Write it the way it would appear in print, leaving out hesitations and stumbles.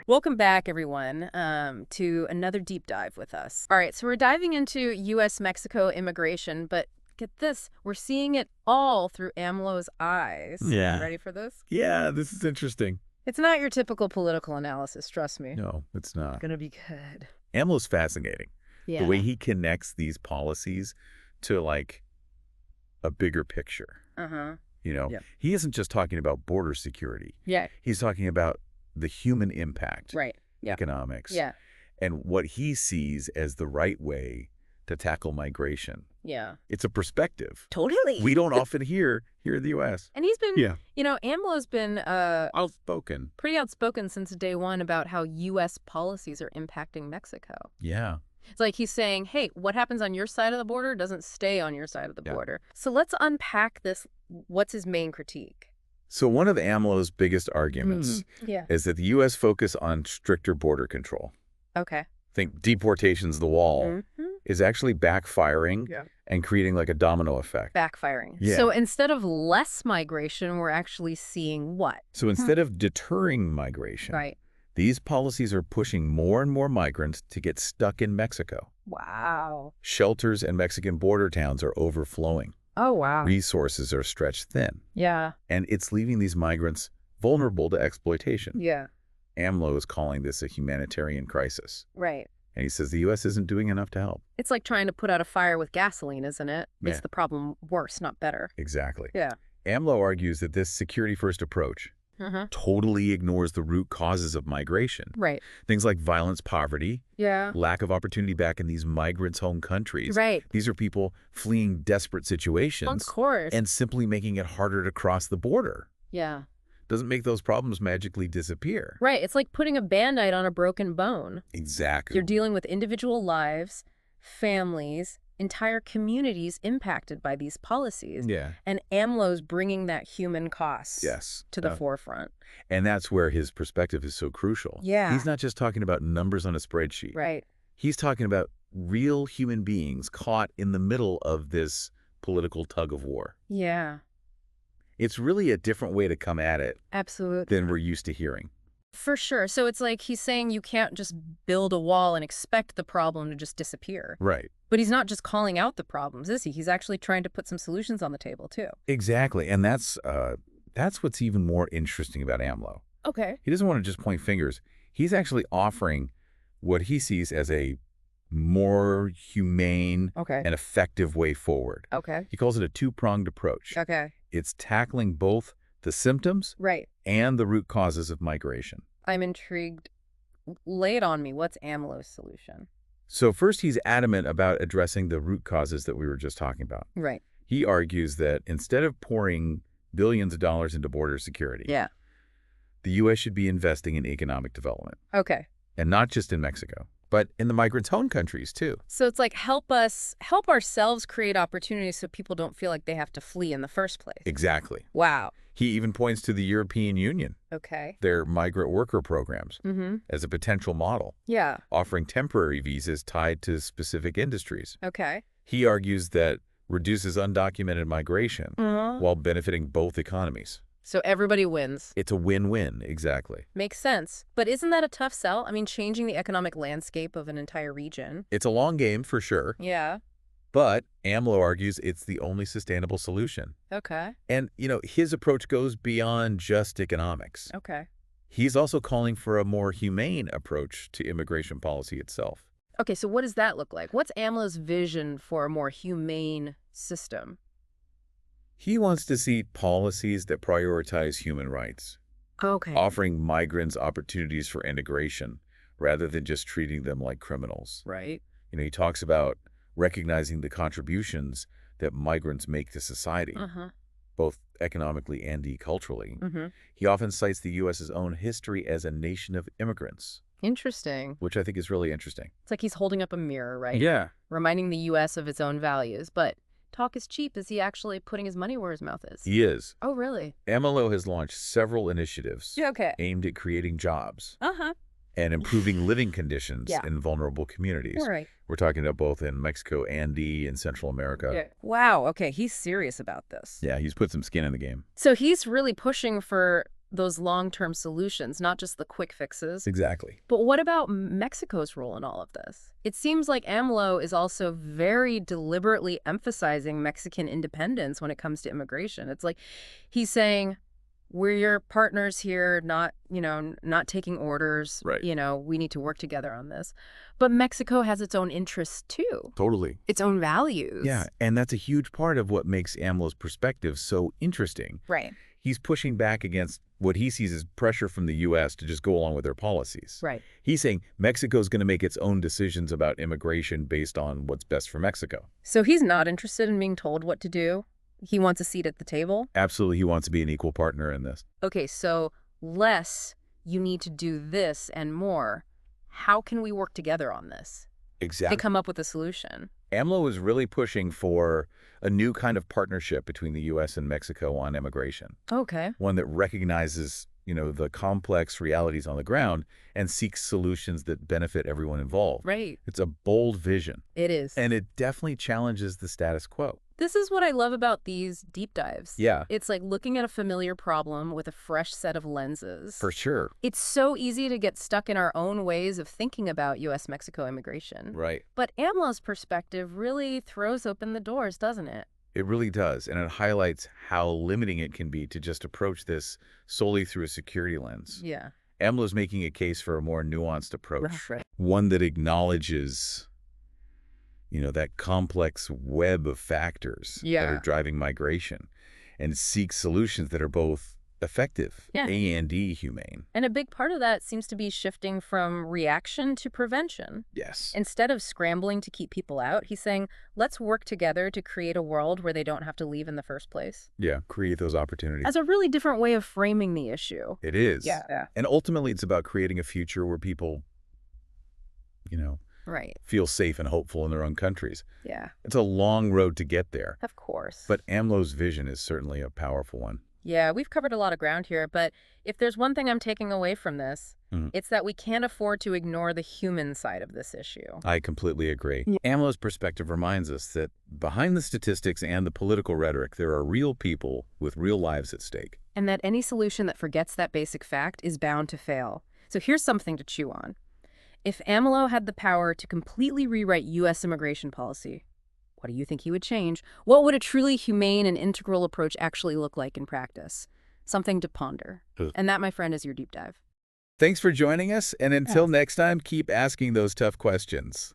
Welcome back, everyone, to another deep dive with us. All right, so we're diving into U.S.-Mexico immigration, but get this, we're seeing it all through AMLO's eyes. Yeah. You ready for this? Yeah, this is interesting. It's not your typical political analysis, trust me. No, it's not. It's gonna be good. AMLO's fascinating. Yeah. The way he connects these policies to, like, a bigger picture. Uh-huh. Yeah. He isn't just talking about border security. Yeah. He's talking about the human impact, Right. Yeah. economics, Yeah. and what he sees as the right way to tackle migration. Yeah. It's a perspective Totally. we don't often hear here in the U.S. And he's been, Yeah. AMLO's been Outspoken. pretty outspoken since day one about how U.S. policies are impacting Mexico. Yeah. It's like he's saying, hey, what happens on your side of the border doesn't stay on your side of the border. So let's unpack this. What's his main critique? So one of AMLO's biggest arguments is that the U.S. focus on stricter border control. Okay. Think deportations, the wall, is actually backfiring and creating like a domino effect. Backfiring. Yeah. So instead of less migration, we're actually seeing what? So instead of deterring migration, these policies are pushing more and more migrants to get stuck in Mexico. Wow. Shelters and Mexican border towns are overflowing. Oh, wow. Resources are stretched thin. Yeah. And it's leaving these migrants vulnerable to exploitation. Yeah. AMLO is calling this a humanitarian crisis. Right. And he says the U.S. isn't doing enough to help. It's like trying to put out a fire with gasoline, isn't it? Makes Yeah. the problem worse, not better. Exactly. Yeah. AMLO argues that this security-first approach totally ignores the root causes of migration. Right. Things like violence, poverty, Yeah. lack of opportunity back in these migrants' home countries. Right. These are people fleeing desperate situations. Of course. And simply making it harder to cross the border. Yeah. Doesn't make those problems magically disappear. Right. It's like putting a Band-Aid on a broken bone. Exactly. You're dealing with individual lives, families, entire communities impacted by these policies. Yeah. And AMLO's bringing that human cost to the forefront. And that's where his perspective is so crucial. Yeah. He's not just talking about numbers on a spreadsheet. Right. He's talking about real human beings caught in the middle of this political tug of war. Yeah. It's really a different way to come at it Absolutely. than we're used to hearing. For sure. So it's like he's saying you can't just build a wall and expect the problem to just disappear. Right. But he's not just calling out the problems, is he? He's actually trying to put some solutions on the table, too. Exactly. And that's what's even more interesting about AMLO. Okay. He doesn't want to just point fingers. He's actually offering what he sees as a more humane and effective way forward. Okay. He calls it a two-pronged approach. Okay. It's tackling both the symptoms and the root causes of migration. I'm intrigued. Lay it on me. What's AMLO's solution? So first, he's adamant about addressing the root causes that we were just talking about. Right. He argues that instead of pouring billions of dollars into border security, the U.S. should be investing in economic development. Okay. And not just in Mexico, but in the migrants' home countries, too. So it's like help ourselves create opportunities so people don't feel like they have to flee in the first place. Exactly. Wow. He even points to the European Union, their migrant worker programs, as a potential model, offering temporary visas tied to specific industries. Okay. He argues that reduces undocumented migration while benefiting both economies. So everybody wins. It's a win-win, exactly. Makes sense. But isn't that a tough sell? I mean, changing the economic landscape of an entire region. It's a long game, for sure. Yeah. But AMLO argues it's the only sustainable solution. Okay. And, his approach goes beyond just economics. Okay. He's also calling for a more humane approach to immigration policy itself. Okay, so what does that look like? What's AMLO's vision for a more humane system? He wants to see policies that prioritize human rights, offering migrants opportunities for integration rather than just treating them like criminals. Right. He talks about recognizing the contributions that migrants make to society, both economically and culturally. He often cites the U.S.'s own history as a nation of immigrants. Interesting. Which I think is really interesting. It's like he's holding up a mirror, right? Yeah. Reminding the U.S. of its own values. But talk is cheap. Is he actually putting his money where his mouth is? He is. Oh, really? AMLO has launched several initiatives aimed at creating jobs and improving living conditions in vulnerable communities. Right. We're talking about both in Mexico, Andy, and Central America. Yeah. Wow. Okay. He's serious about this. Yeah, he's put some skin in the game. So he's really pushing for those long-term solutions, not just the quick fixes. Exactly. But what about Mexico's role in all of this? It seems like AMLO is also very deliberately emphasizing Mexican independence when it comes to immigration. It's like he's saying, we're your partners here, not, not taking orders. Right. We need to work together on this. But Mexico has its own interests, too. Totally. Its own values. Yeah, and that's a huge part of what makes AMLO's perspective so interesting. Right. He's pushing back against what he sees as pressure from the U.S. to just go along with their policies. Right. He's saying Mexico's going to make its own decisions about immigration based on what's best for Mexico. So he's not interested in being told what to do? He wants a seat at the table? Absolutely, he wants to be an equal partner in this. Okay, so less, you need to do this, and more. How can we work together on this? Exactly. To come up with a solution. AMLO is really pushing for a new kind of partnership between the U.S. and Mexico on immigration. Okay. One that recognizes, the complex realities on the ground and seeks solutions that benefit everyone involved. Right. It's a bold vision. It is. And it definitely challenges the status quo. This is what I love about these deep dives. Yeah. It's like looking at a familiar problem with a fresh set of lenses. For sure. It's so easy to get stuck in our own ways of thinking about U.S.-Mexico immigration. Right. But AMLO's perspective really throws open the doors, doesn't it? It really does, and it highlights how limiting it can be to just approach this solely through a security lens. Yeah. AMLO's making a case for a more nuanced approach, Right. one that acknowledges, that complex web of factors that are driving migration and seeks solutions that are both effective and humane. And a big part of that seems to be shifting from reaction to prevention. Yes. Instead of scrambling to keep people out, he's saying, let's work together to create a world where they don't have to leave in the first place. Yeah, create those opportunities. As a really different way of framing the issue. It is. Yeah. And ultimately, it's about creating a future where people, Right. feel safe and hopeful in their own countries. Yeah. It's a long road to get there. Of course. But AMLO's vision is certainly a powerful one. Yeah, we've covered a lot of ground here, but if there's one thing I'm taking away from this, it's that we can't afford to ignore the human side of this issue. I completely agree. AMLO's perspective reminds us that behind the statistics and the political rhetoric, there are real people with real lives at stake. And that any solution that forgets that basic fact is bound to fail. So here's something to chew on. If AMLO had the power to completely rewrite U.S. immigration policy, what do you think he would change? What would a truly humane and integral approach actually look like in practice? Something to ponder. And that, my friend, is your deep dive. Thanks for joining us, and until next time, keep asking those tough questions.